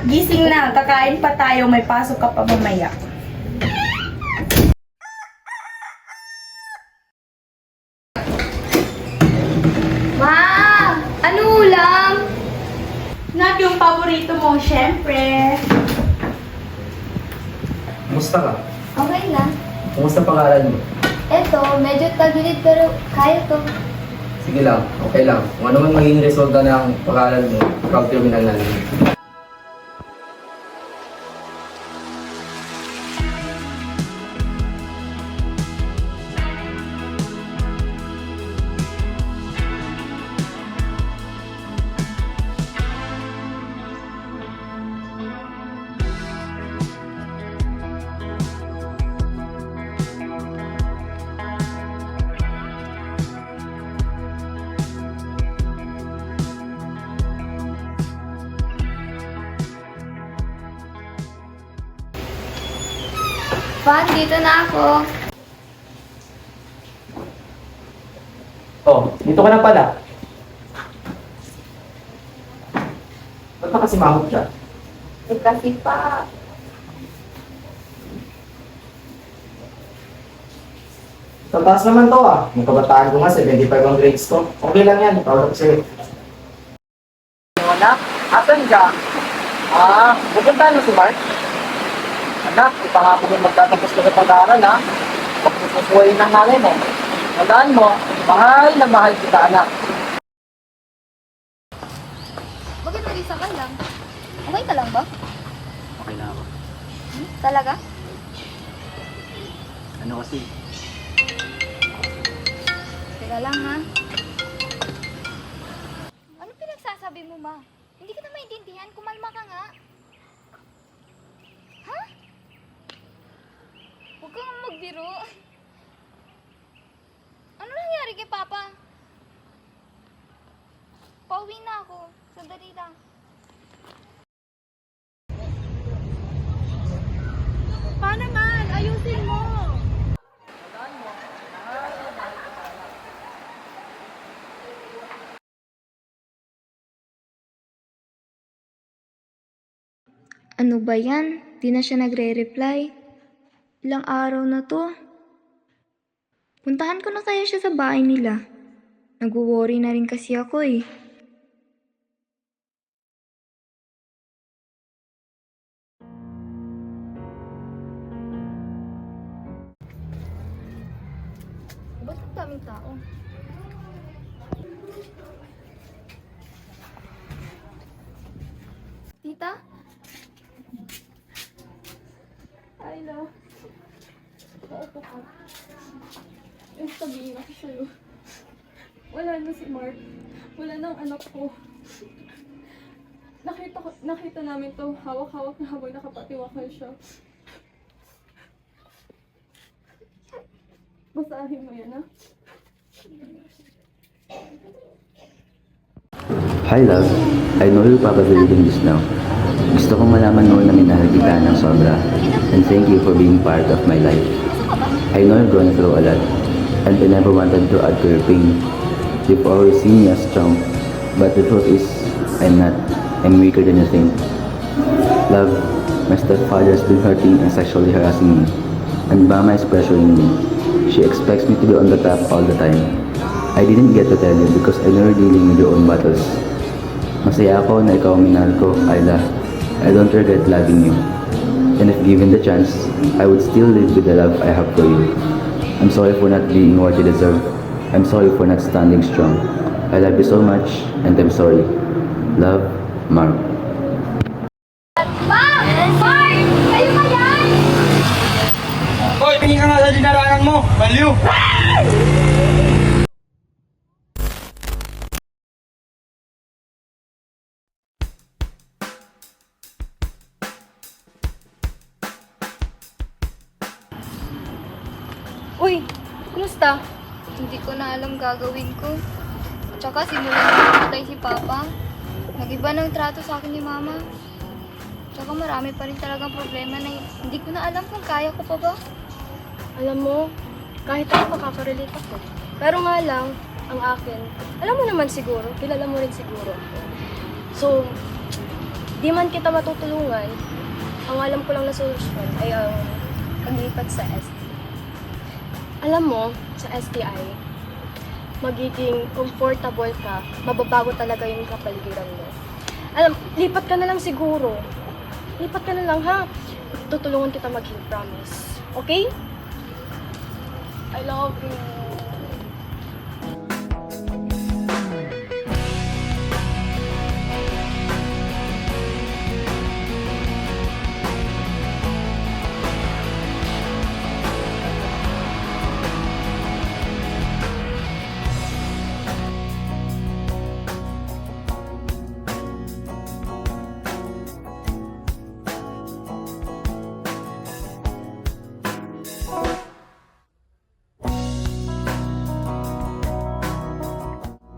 Gising na, kakain pa tayo, may pasok ka pa mamaya. Ma! Ano ulam? Nak, yung paborito mo, syempre. Kumusta ka? Okay lang. Kumusta pangalan mo? Eto, medyo tagilid pero kaya to. Sige lang, okay lang. Kung ano man magiging resulta ng pangalan mo, proud terminal namin. Fan, dito na ako. Oh, dito ka na pala. Ba't pa kasi mahot siya? Eh kasi pa. Sa taas naman to ah. Yung kabataan ko nga, 75 ang grades ko. Okay lang yan, proud ako sa'yo. Anak, asan ka? Pupunta na si Mark? Anak, ipangako mo magtatapos ka sa pag-aaral ha. Pagsususuwayin ng nanay mo. Tandaan mo, mahal na mahal kita anak. Bakit mag-isa ka lang? Okay ka lang ba? Okay na ako. Talaga? Ano kasi? Teka lang ha. Ano pinagsasabi mo, ma? Hindi kita maintindihan. Kumalma ka nga. Ha? Huwag kang magbiro. Ano nangyari kay Papa? Pauwi na ako. Sandali lang. Pa naman, ayusin mo. Ano ba yan? Di na siya nagre-reply. Ilang araw na to. Puntahan ko na kaya siya sa bahay nila. Nag-worry na rin kasi ako eh. Ba't ang daming tao? Tita? Ay, love. Maupo ka. Yung sabihin ako sa'yo. Wala na si Mark. Wala na ang anak ko. Nakita namin to hawak-hawak na habang nakapatiwakal siya. Basahin mo yan, ha? Hi love, I know you're probably reading this now. Gusto kong malaman mo na minahal kita ng sobra. And thank you for being part of my life. I know you're going through a lot. And I never wanted to add to your pain. You've always seen me as strong. But the truth is, I'm not. I'm weaker than you think. Love, my stepfather has been hurting and sexually harassing me. And Mama is pressuring me. She expects me to be on the top all the time. I didn't get to tell you because I know you're dealing with your own battles. Masaya ako na ikaw ang minahal ko, Ayla. I don't regret loving you. And if given the chance, I would still live with the love I have for you. I'm sorry for not being what you deserve. I'm sorry for not standing strong. I love you so much, and I'm sorry. Love, Mark. Mark! Mark! Kayo ba yan? Hoy, tingin ka nga sa dinarangan mo! Baliw! Uy, kumusta? Hindi ko na alam gagawin ko. Tsaka simula na namatay si Papa, nag-iba ng trato sa akin ni Mama. Tsaka marami pa rin talagang problema na hindi ko na alam kung kaya ko pa ba. Alam mo, kahit ako makakarelate ako. Pero nga lang, ang akin, alam mo naman siguro, kilala mo rin siguro. So, di man kita matutulungan, ang alam ko lang na solusyon ay ang paglipat sa STI. Alam mo, sa STI, magiging comfortable ka, mababago talaga yung kapaligiran mo. Alam, lipat ka na lang siguro. Lipat ka na lang, ha? Tutulungan kita mag-heal, promise. Okay? I love you.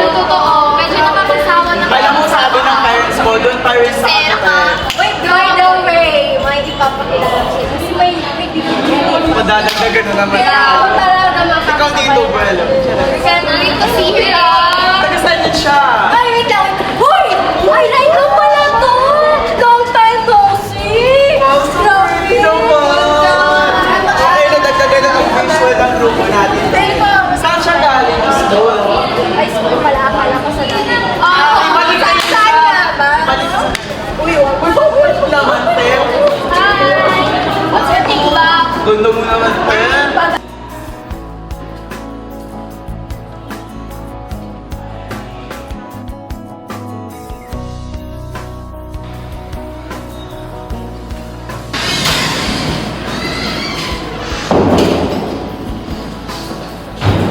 Totoo, medyo nakakasawa na. Alam mo sabi ng parents mo, doon parents sa Pero ka, wait, by the way, may ipapakilala ko sa'yo. Kasi may bibigyan. Madadagdagan na naman. Kaya ako talaga Ikaw dito, Bella. Can I to see her? Taga-saan yun siya? Ay, wait lang. Hoy! Ay, ikaw pala to! Long time no see! Grabe! Okay, nadagdagan na ang visual ng grupo natin. Saan siya galing? School. High school pala, akala ko sa dati. Ibalik ka yun Saan nga ba? Uy, wag mo naman, Te. Hi! What's your TikTok? Gundo mo naman, Te.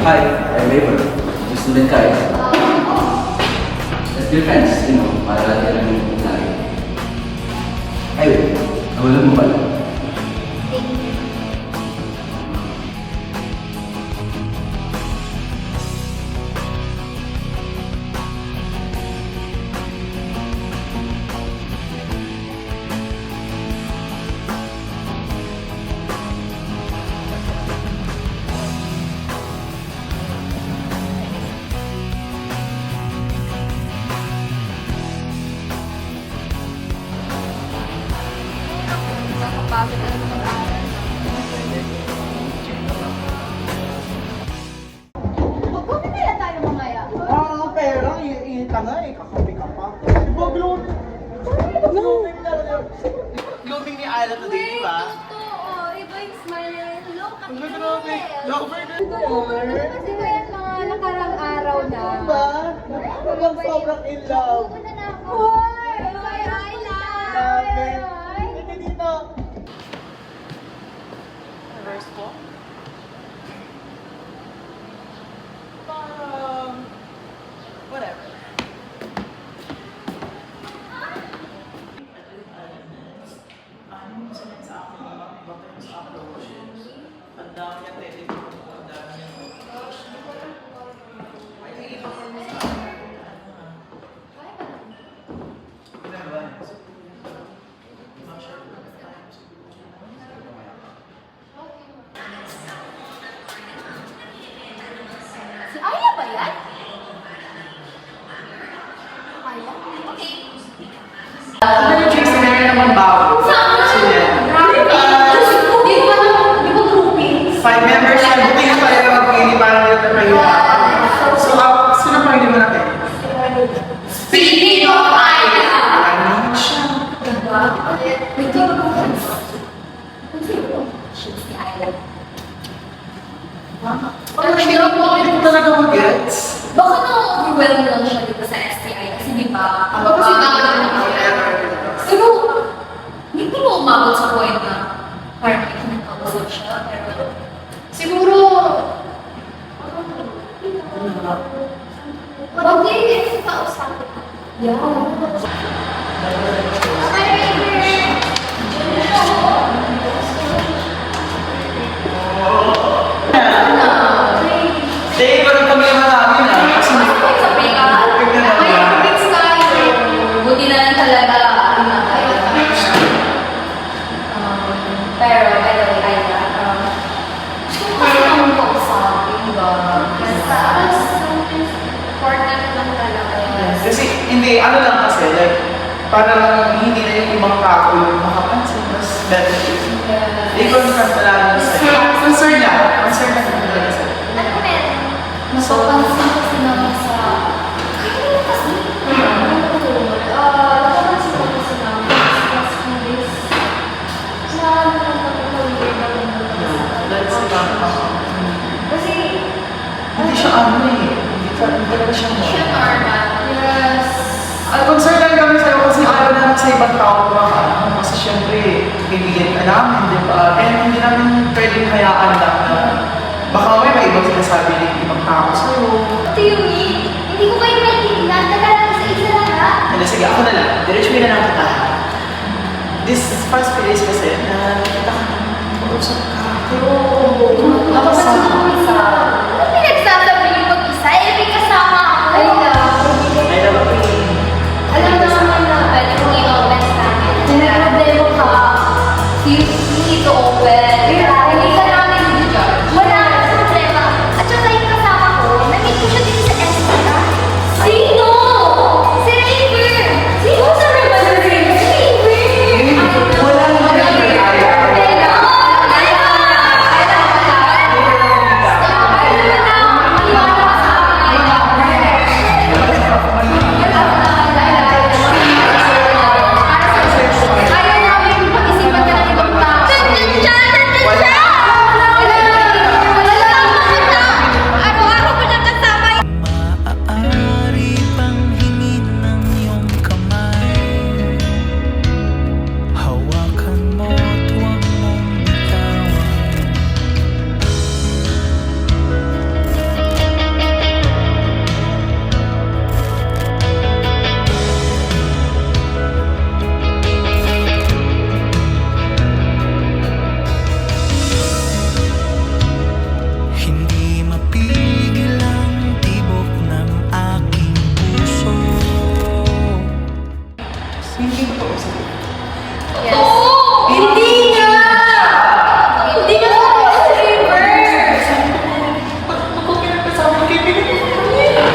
Hi, I'm Raymond. Gusto din kayo? Let's be friends, para natin ang nangyari. Ayun, nawalan mo pala. Nakapagod na naman mag-aaral. Magkumi kaya tayo mamaya? Pera, iinit ka nga eh. Kakapi ka pa. Diba, blooming na. Blooming ni Ayla today, di ba? Oo, iba yung smile niya. Hello, Ano grabe? Lover ka Kasi kaya mga nakarang araw na. Diba? Hanggang sobrang in love. Pupunta na ako. Hoy! Ayla! Grabe. Hindi dito. Reverse po? Parang... Whatever. Si Ayla ba yan? Ayla? Okay. Chicks na meron naman bago. Sino yan? Di ba grouping? 5 members na buti na pala na magpili para nila tayo mahirapan. So, sino pa hindi mo natin? Filipino Ayla! Ano siya? Wait, di ba grouping? Siya si Ayla. Parang hindi ko talaga mag-gets. Baka na-overwhelm lang siya dito sa STI kasi di ba? Kasi pero hindi mo umabot sa point na parang may kinakausap siya. Pero siguro wag din kausap. Yeah. Dave, parang pamilya namin ah. Kasi Sa Pegal, may fix tayo. Buti na lang talaga ano na tayo. Pero anyway, Ayla, gusto ko kasi naman kausapin ba? Basta, important lang talaga. Kasi, hindi, ano lang kasi, like, para hindi na yung ibang tao yung makapansin, mas better to i-confront na lang sa'yo. Concern lang talaga sa'yo. Ano meron? Napapansin kasi namin sa... Napapansin ko kasi namin sa last few days na weird na That's not, Kasi, hindi siya hindi talaga siya mo. siya normal. Yes. At concern lang kami sa'yo kasi ayaw namin sa ibang tao kasi syempre, kaibigan ka namin, di ba? Kaya hindi namin pwedeng hayaan lang na baka may ibang sinasabi ng ibang tao sa'yo. Ito yung hindi ko kayo maintindihan. Tagal sa isa lang ha. Ano, sige, ako na lang. Diretso na lang kita. This past few days kasi, nakita ka naman, mausap ka. Pero, Napapansin ko isa. Ano pinagsasabi niyo mag-isa? Eh, may kasama ako. Ay, I love you. alam naman na pwede kong i-open sa akin. Kung may problema ka, you need to open. Hindi ka namin i-judge. Wala akong problema. At saka yung kasama ko, na-meet ko siya dito sa SPA. Sino? Si Raver! Sino sa Raver? Si Raver! Wala naman yung kaya. Maaari bang hingin ng iyong kamay? Hawakan mo at huwag mong bitawan. Hindi mapigil ang tibok ng aking puso. Hindi ko po sa'yo. Hindi nga! Hindi nga ako si Raver!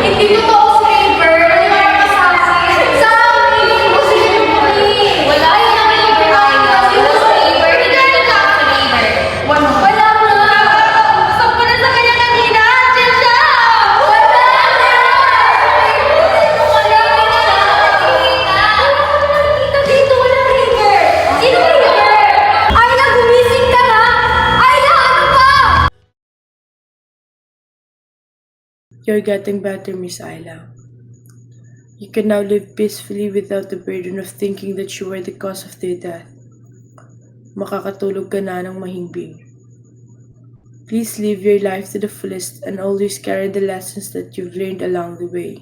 Hindi ko to si Raver! Naniwala ka sa akin! Sa akin! Kasi wala yung namin yung pinakita si Raver. Hindi ka sa Raver. Wala nga! Gusto ko na sa kanya kanina! Diyan siya! Wala nga! Wala nga nakakita! Nakakita dito! Wala Raver! Sino Raver? Ayla, gumising ka na! Ayla, ano pa? You're getting better, Miss Ayla. You can now live peacefully without the burden of thinking that you were the cause of their death. Makakatulog ka na ng mahimbing. Please live your life to the fullest and always carry the lessons that you've learned along the way.